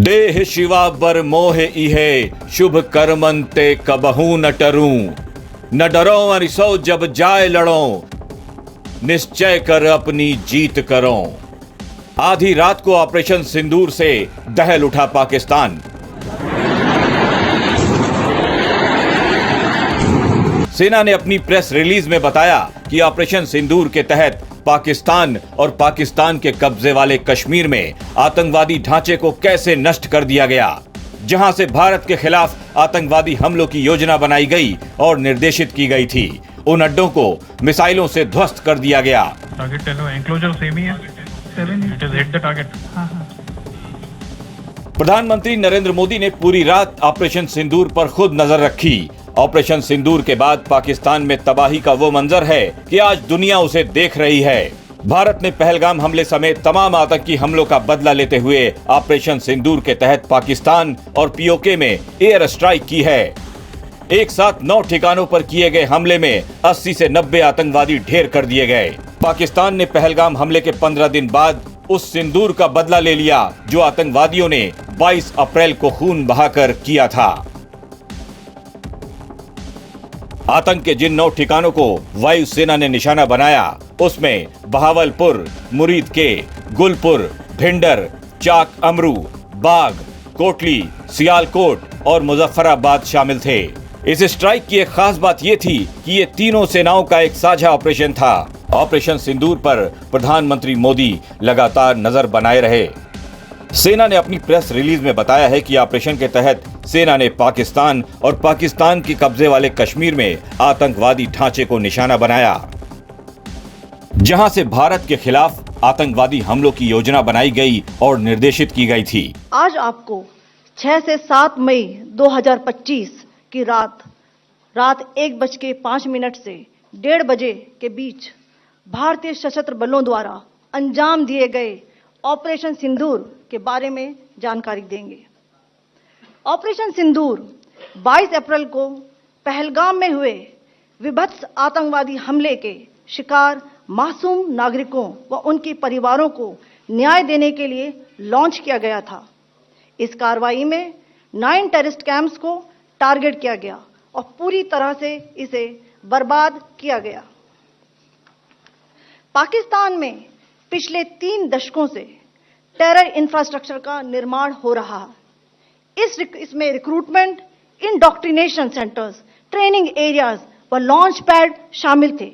देह शिवा बर मोह इहे शुभ कर्मंते कबहू न टरूं, न डरो अरिसो जब जाए लड़ो, निश्चय कर अपनी जीत करो। आधी रात को ऑपरेशन सिंदूर से दहल उठा पाकिस्तान। सेना ने अपनी प्रेस रिलीज में बताया कि ऑपरेशन सिंदूर के तहत पाकिस्तान और पाकिस्तान के कब्जे वाले कश्मीर में आतंकवादी ढांचे को कैसे नष्ट कर दिया गया, जहां से भारत के खिलाफ आतंकवादी हमलों की योजना बनाई गई और निर्देशित की गई थी। उन अड्डों को मिसाइलों से ध्वस्त कर दिया गया। टारगेट एंक्लोजर सेम ही है, 7 it is hit the target. प्रधानमंत्री नरेंद्र मोदी ने पूरी रात ऑपरेशन सिंदूर पर खुद नजर रखी। ऑपरेशन सिंदूर के बाद पाकिस्तान में तबाही का वो मंजर है कि आज दुनिया उसे देख रही है। भारत ने पहलगाम हमले समेत तमाम आतंकी हमलों का बदला लेते हुए ऑपरेशन सिंदूर के तहत पाकिस्तान और पीओके में एयर स्ट्राइक की है। एक साथ 9 ठिकानों पर किए गए हमले में 80 से 90 आतंकवादी ढेर कर दिए गए। पाकिस्तान ने पहलगाम हमले के 15 दिन बाद उस सिंदूर का बदला ले लिया जो आतंकवादियों ने 22 अप्रैल को खून बहाकर किया था। आतंक के जिन 9 ठिकानों को वायुसेना ने निशाना बनाया, उसमें बहावलपुर, मुरीद के, गुलपुर, भिंडर, चाक अमरू, बाग, कोटली, सियालकोट और मुजफ्फराबाद शामिल थे। इस स्ट्राइक की एक खास बात यह थी कि ये तीनों सेनाओं का एक साझा ऑपरेशन था। ऑपरेशन सिंदूर पर प्रधानमंत्री मोदी लगातार नजर बनाए रहे। सेना ने अपनी प्रेस रिलीज में बताया है कि ऑपरेशन के तहत सेना ने पाकिस्तान और पाकिस्तान के कब्जे वाले कश्मीर में आतंकवादी ढांचे को निशाना बनाया, जहां से भारत के खिलाफ आतंकवादी हमलों की योजना बनाई गई और निर्देशित की गई थी। आज आपको 6 से 7 मई 2025 की रात 1:05 से 1:30 बजे के बीच भारतीय सशस्त्र बलों द्वारा अंजाम दिए गए ऑपरेशन सिंदूर के बारे में जानकारी देंगे। ऑपरेशन सिंदूर 22 अप्रैल को पहलगाम में हुए विभत्स आतंकवादी हमले के शिकार मासूम नागरिकों व उनके परिवारों को न्याय देने के लिए लॉन्च किया गया था। इस कार्रवाई में 9 टेररिस्ट कैंप्स को टारगेट किया गया और पूरी तरह से इसे बर्बाद किया गया। पाकिस्तान में पिछले 3 दशकों से टेरर इंफ्रास्ट्रक्चर का निर्माण हो रहा है। इसमें recruitment, indoctrination centres, training areas व लॉन्च पैड शामिल थे,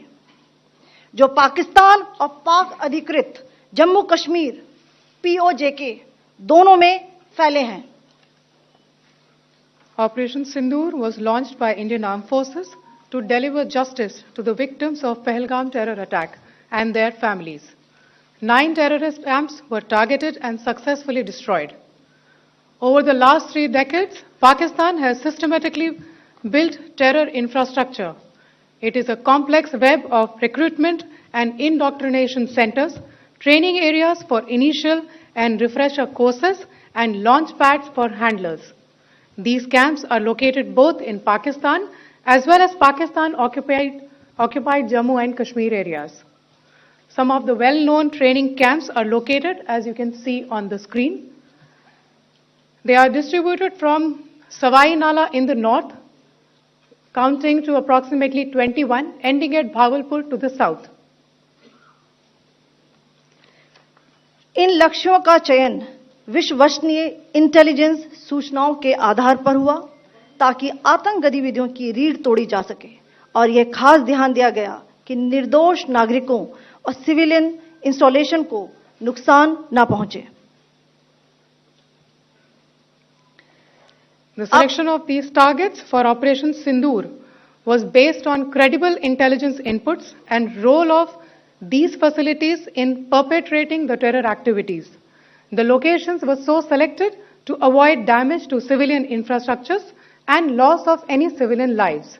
जो पाकिस्तान और पाक अधिकृत जम्मू कश्मीर पीओजेके दोनों में फैले हैं। Operation Sindoor was launched by Indian Armed Forces to deliver justice to the victims of Pahalgam terror attack and their families. 9 terrorist camps were targeted and successfully destroyed. Over the last 3 decades, Pakistan has systematically built terror infrastructure. It is a complex web of recruitment and indoctrination centers, training areas for initial and refresher courses, and launch pads for handlers. These camps are located both in Pakistan as well as Pakistan-occupied Jammu and Kashmir areas. Some of the well-known training camps are located, as you can see on the screen. They are distributed from Savai Nala in the north, counting to approximately 21, ending at Bhagalpur to the south. इन लक्ष्यों का चयन विश्वसनीय intelligence सूचनाओं के आधार पर हुआ ताकि आतंक गतिविधियों की रीढ़ तोड़ी जा सके, और यह खास ध्यान दिया गया कि निर्दोष नागरिकों और सिविलियन इंस्टॉलेशन को नुकसान न पहुंचे। The selection of these targets for Operation Sindoor was based on credible intelligence inputs and role of these facilities in perpetrating the terror activities. The locations were so selected to avoid damage to civilian infrastructures and loss of any civilian lives.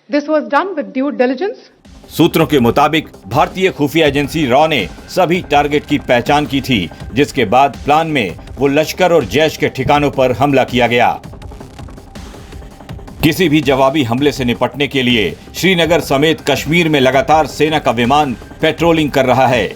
This was done with due diligence. सूत्रों के मुताबिक भारतीय खुफिया agency raw ने सभी target की पहचान की थी, जिसके बाद प्लान में वो लश्कर और जैश के ठिकानों पर हमला किया गया। किसी भी जवाबी हमले से निपटने के लिए श्रीनगर समेत कश्मीर में लगातार सेना का विमान पेट्रोलिंग कर रहा है।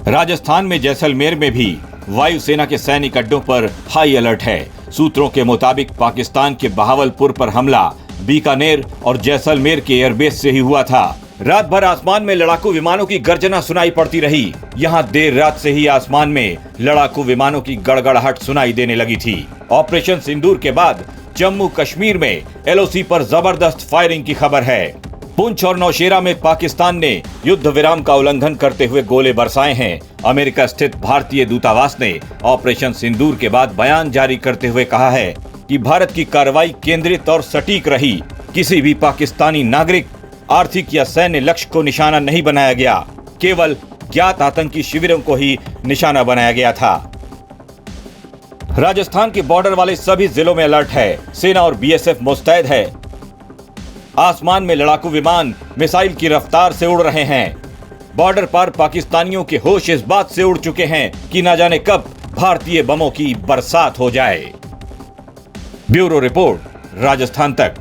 राजस्थान में जैसलमेर में भी वायुसेना के सैनिक अड्डों पर हाई अलर्ट है। सूत्रों के मुताबिक पाकिस्तान के बहावलपुर पर हमला बीकानेर और जैसलमेर के एयरबेस से ही हुआ था। रात भर आसमान में लड़ाकू विमानों की गर्जना सुनाई पड़ती रही। यहां देर रात से ही आसमान में लड़ाकू विमानों की गड़गड़ाहट सुनाई देने लगी थी। ऑपरेशन सिंदूर के बाद जम्मू कश्मीर में एलओसी पर जबरदस्त फायरिंग की खबर है। पुंछ और नौशेरा में पाकिस्तान ने युद्ध विराम का उल्लंघन करते हुए गोले बरसाए हैं। अमेरिका स्थित भारतीय दूतावास ने ऑपरेशन सिंदूर के बाद बयान जारी करते हुए कहा है कि भारत की कार्रवाई केंद्रित और सटीक रही। किसी भी पाकिस्तानी नागरिक, आर्थिक या सैन्य लक्ष्य को निशाना नहीं बनाया गया, केवल ज्ञात आतंकी शिविरों को ही निशाना बनाया गया था। राजस्थान के बॉर्डर वाले सभी जिलों में अलर्ट है। सेना और बीएसएफ मुस्तैद है। आसमान में लड़ाकू विमान मिसाइल की रफ्तार से उड़ रहे हैं। बॉर्डर पार पाकिस्तानियों के होश इस बात से उड़ चुके हैं कि न जाने कब भारतीय बमों की बरसात हो जाए। ब्यूरो रिपोर्ट, राजस्थान तक।